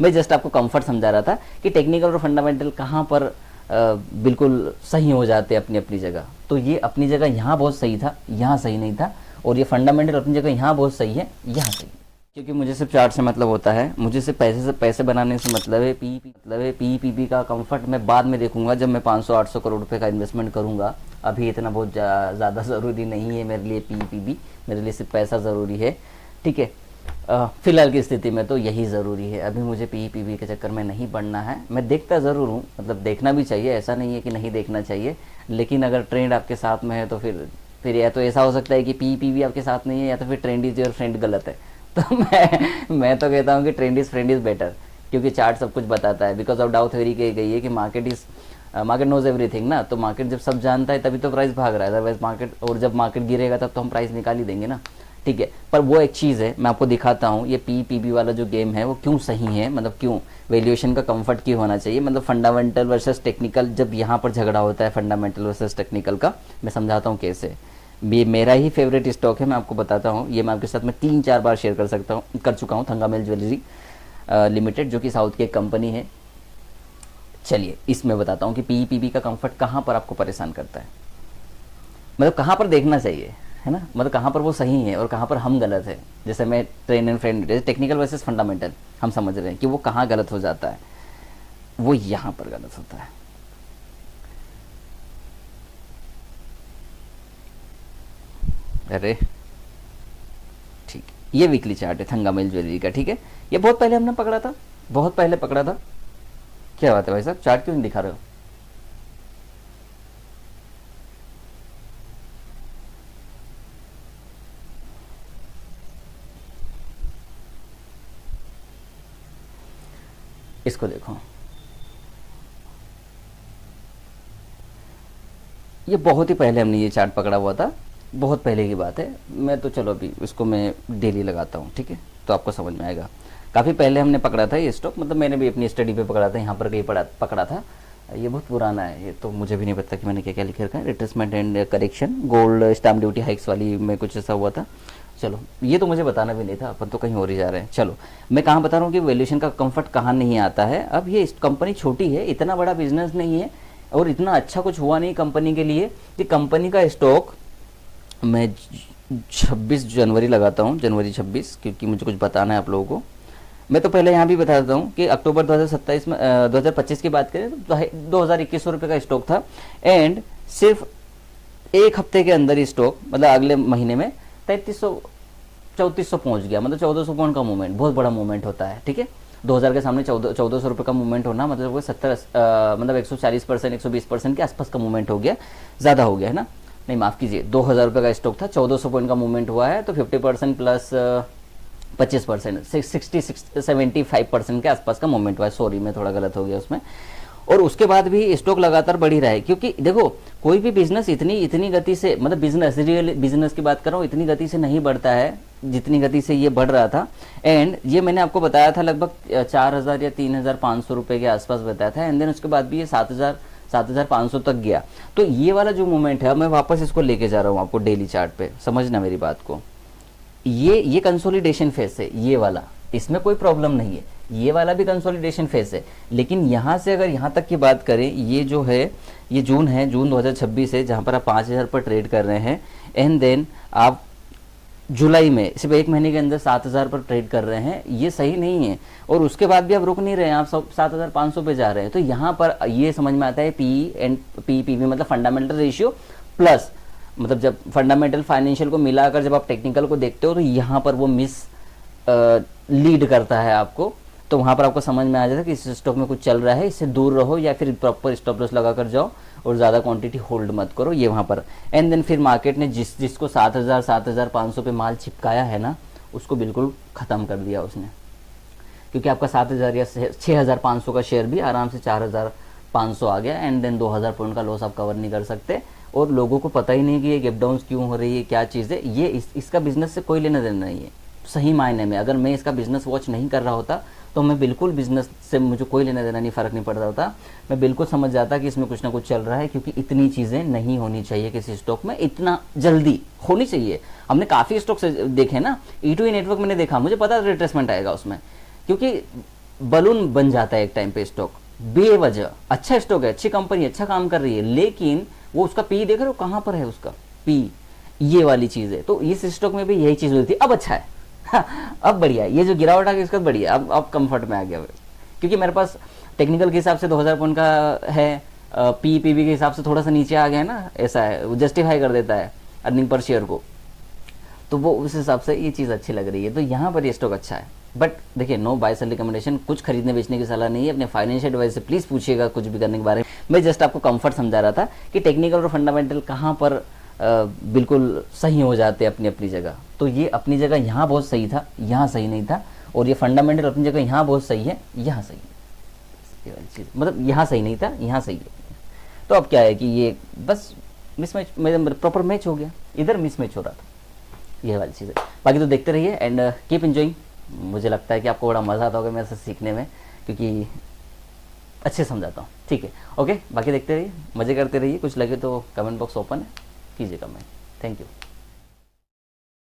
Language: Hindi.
मैं जस्ट आपको कंफर्ट समझा रहा था कि टेक्निकल और फंडामेंटल कहाँ पर बिल्कुल सही हो जाते हैं अपनी अपनी जगह। तो ये अपनी जगह यहाँ बहुत सही था, यहाँ सही नहीं था, और ये फंडामेंटल अपनी जगह यहाँ बहुत सही है, यहाँ सही है। क्योंकि मुझे सिर्फ चार्ट से मतलब होता है, मुझे सिर्फ पैसे बनाने से मतलब है। पीईपीपी का कंफर्ट मैं बाद में देखूंगा जब मैं 500-800 करोड़ रुपए का इन्वेस्टमेंट करूंगा। अभी इतना बहुत ज़्यादा ज़रूरी नहीं है मेरे लिए पीईपीपी, मेरे लिए सिर्फ पैसा ज़रूरी है, ठीक है। फिलहाल की स्थिति में तो यही ज़रूरी है। अभी मुझे पीईपीबी के चक्कर में नहीं पड़ना है। मैं देखता ज़रूर हूँ, मतलब देखना भी चाहिए, ऐसा नहीं है कि नहीं देखना चाहिए, लेकिन अगर ट्रेंड आपके साथ में है तो फिर या तो ऐसा हो सकता है कि पीईपीबी आपके साथ नहीं है, या तो फिर ट्रेंड इज योर फ्रेंड गलत है। तो मैं तो कहता हूँ कि trend is friend is better, क्योंकि चार्ट सब कुछ बताता है। बिकॉज ऑफ डाउ थ्योरी कही गई है कि मार्केट नोज एवरीथिंग ना। तो मार्केट जब सब जानता है तभी तो प्राइस भाग रहा है, अदरवाइज मार्केट, और जब मार्केट गिरेगा तब तो हम प्राइस निकाल ही देंगे ना, ठीक है। पर वो एक चीज़ है, मैं आपको दिखाता हूँ ये पीईपीबी वाला जो गेम है वो क्यों सही है, मतलब क्यों वैल्यूएशन का कंफर्ट क्यों होना चाहिए, मतलब फंडामेंटल वर्सेस टेक्निकल जब यहाँ पर झगड़ा होता है फंडामेंटल वर्सेस टेक्निकल का, मैं समझाता हूँ कैसे। ये मेरा ही फेवरेट स्टॉक है, मैं आपको बताता हूँ। ये मैं आपके साथ में 3-4 बार शेयर कर चुका हूँ, थंगामेल ज्वेलरी लिमिटेड, जो कि साउथ की एक कंपनी है। चलिए इसमें बताता हूँ कि पीईपीबी का कंफर्ट कहाँ पर आपको परेशान करता है, मतलब कहाँ पर देखना चाहिए, है ना, मतलब कहाँ पर वो सही है और कहाँ पर हम गलत है। जैसे मैं ट्रेन एंड फ्रेंड, जैसे टेक्निकल वर्सेस फंडामेंटल हम समझ रहे हैं कि वो कहाँ गलत हो जाता है, वो यहाँ पर गलत होता है। अरे ठीक, ये वीकली चार्ट है थंगामेल ज्वेलरी का, ठीक है। ये बहुत पहले हमने पकड़ा था, बहुत पहले पकड़ा था। क्या बात है भाई साहब, चार्ट क्यों नहीं दिखा रहे हो? इसको देखो, ये बहुत ही पहले हमने ये चार्ट पकड़ा हुआ था, बहुत पहले की बात है। मैं तो चलो अभी इसको मैं डेली लगाता हूँ, ठीक है, तो आपको समझ में आएगा। काफ़ी पहले हमने पकड़ा था ये स्टॉक, मतलब मैंने भी अपनी स्टडी पे पकड़ा था, यहाँ पर कहीं पकड़ा था। ये बहुत पुराना है, ये तो मुझे भी नहीं पता कि मैंने क्या क्या लिख रखा है। Retracement and correction, gold stamp duty hikes वाली में कुछ ऐसा हुआ था। चलो ये तो मुझे बताना भी नहीं था, अपन तो कहीं और ही जा रहे हैं। चलो मैं कहाँ बता रहा हूँ कि वैल्यूएशन का कंफर्ट कहाँ नहीं आता है। अब ये कंपनी छोटी है, इतना बड़ा बिजनेस नहीं है, और इतना अच्छा कुछ हुआ नहीं कंपनी के लिए कि कंपनी का स्टॉक मैं 26 जनवरी लगाता हूँ, जनवरी 26, क्योंकि मुझे कुछ बताना है आप लोगों को। मैं तो पहले यहाँ भी बता देता हूँ कि अक्टूबर 2027 में 2025 की बात करें तो 2,021 रुपये का स्टॉक था, एंड सिर्फ एक हफ्ते के अंदर ही स्टॉक, मतलब अगले महीने में 3300-3400 पहुँच गया, मतलब 1400 पॉइंट का मूवमेंट, बहुत बड़ा मूवमेंट होता है, ठीक है। 2000 के सामने 1400 रुपये का मूवमेंट होना मतलब वो 140%, 120% के आसपास का मूवमेंट हो गया, ज़्यादा हो गया है ना, नहीं माफ़ कीजिए, 2000 रुपये का स्टॉक था, 1400 पॉइंट का मूवमेंट हुआ है, तो 50% प्लस 25%, 75% के आसपास का मूवमेंट हुआ है। सॉरी मैं थोड़ा गलत हो गया उसमें। और उसके बाद भी स्टॉक लगातार बढ़ ही रहा है, क्योंकि देखो कोई भी बिजनेस इतनी गति से, मतलब बिजनेस, रियल बिजनेस की बात कर रहा हूँ, इतनी गति से नहीं बढ़ता है जितनी गति से ये बढ़ रहा था। एंड ये मैंने आपको बताया था लगभग 4,000 या 3,500 रुपये के आसपास बताया था, एंड देन उसके बाद भी ये 7,500 तक गया। तो ये वाला जो मूवमेंट है, मैं वापस इसको लेके जा रहा हूँ आपको डेली चार्ट पे, समझना मेरी बात को। ये कंसोलिडेशन फेज है, ये वाला, इसमें कोई प्रॉब्लम नहीं है, ये वाला भी कंसोलिडेशन फेज है। लेकिन यहाँ से अगर यहाँ तक की बात करें, ये जो है ये जून है, जून 2026 है, जहाँ पर आप 5,000 पर ट्रेड कर रहे हैं, एंड देन आप जुलाई में सिर्फ एक महीने के अंदर 7,000 पर ट्रेड कर रहे हैं, ये सही नहीं है। और उसके बाद भी आप रुक नहीं रहे हैं, आप 7,500 पे जा रहे हैं। तो यहाँ पर ये समझ में आता है पीईपीवी मतलब फंडामेंटल रेशियो प्लस, मतलब जब फंडामेंटल फाइनेंशियल को मिलाकर जब आप टेक्निकल को देखते हो तो यहाँ पर वो लीड करता है आपको। तो वहाँ पर आपको समझ में आ जाता है कि इस स्टॉक में कुछ चल रहा है, इससे दूर रहो, या फिर प्रॉपर स्टॉप लॉस लगा कर जाओ और ज़्यादा क्वांटिटी होल्ड मत करो, ये वहाँ पर। एंड देन फिर मार्केट ने जिसको 7,000 7,500 पे माल चिपकाया है ना, उसको बिल्कुल ख़त्म कर दिया उसने, क्योंकि आपका 7,000 या 6,500 का शेयर भी आराम से 4,500 आ गया, एंड देन 2,000 पॉइंट का लॉस आप कवर नहीं कर सकते। और लोगों को पता ही नहीं कि ये गैप डाउन क्यों हो रही है, क्या चीज़ है ये, इसका बिजनेस से कोई लेना देना नहीं है। सही मायने में अगर मैं इसका बिजनेस वॉच नहीं कर रहा होता तो मैं बिल्कुल बिजनेस से मुझे कोई लेना देना नहीं, फ़र्क नहीं पड़ता होता, मैं बिल्कुल समझ जाता कि इसमें कुछ ना कुछ चल रहा है, क्योंकि इतनी चीज़ें नहीं होनी चाहिए किसी स्टॉक में, इतना जल्दी होनी चाहिए। हमने काफ़ी स्टॉक से देखे ना, E2E नेटवर्क मैंने देखा, मुझे पता रिट्रेसमेंट आएगा उसमें, क्योंकि बलून बन जाता है एक टाइम पे स्टॉक बेवजह। अच्छा स्टॉक है, अच्छी कंपनी, अच्छा काम कर रही है, लेकिन वो उसका पी देख रहे हो कहाँ पर है उसका पी, ये वाली चीज है। तो इस स्टॉक में भी यही चीज हुई थी, अब अच्छा है। अब बढ़िया है, ये जो गिरावट आ गई उसका बढ़िया, अब कंफर्ट में आ गया, क्योंकि मेरे पास टेक्निकल के हिसाब से 2000 पॉइंट का है, पी पीबी के हिसाब से थोड़ा सा नीचे आ गया है ना, ऐसा है, वो जस्टिफाई कर देता है अर्निंग पर शेयर को, तो वो उस हिसाब से ये चीज़ अच्छी लग रही है। तो यहाँ पर ये स्टॉक अच्छा है। बट देखिए, नो बाय सेल रिकमेंडेशन, कुछ खरीदने बेचने की सलाह नहीं है। अपने फाइनेंशियल एडवाइस से प्लीज़ पूछिएगा कुछ भी करने के बारे में। मैं जस्ट आपको कंफर्ट समझा रहा था कि टेक्निकल और फंडामेंटल कहाँ पर बिल्कुल सही हो जाते हैं अपनी अपनी जगह। तो ये अपनी जगह यहाँ बहुत सही था, यहाँ सही नहीं था, और ये फंडामेंटल अपनी जगह यहाँ बहुत सही है, यहाँ सही है, ये वाली चीज़, मतलब यहाँ सही नहीं था, यहाँ सही है। तो अब क्या है कि ये बस मिसमैच, प्रॉपर मैच हो गया, इधर मिसमैच हो रहा था, ये वाली चीज़ है। बाकी तो देखते रहिए एंड कीप एंजॉइंग। मुझे लगता है कि आपको बड़ा मज़ा आता होगा मेरे से सीखने में, क्योंकि अच्छे समझाता हूँ, ठीक है। ओके, बाकी देखते रहिए, मज़े करते रहिए। कुछ लगे तो कमेंट बॉक्स ओपन है, कीजिए कमेंट। Thank you.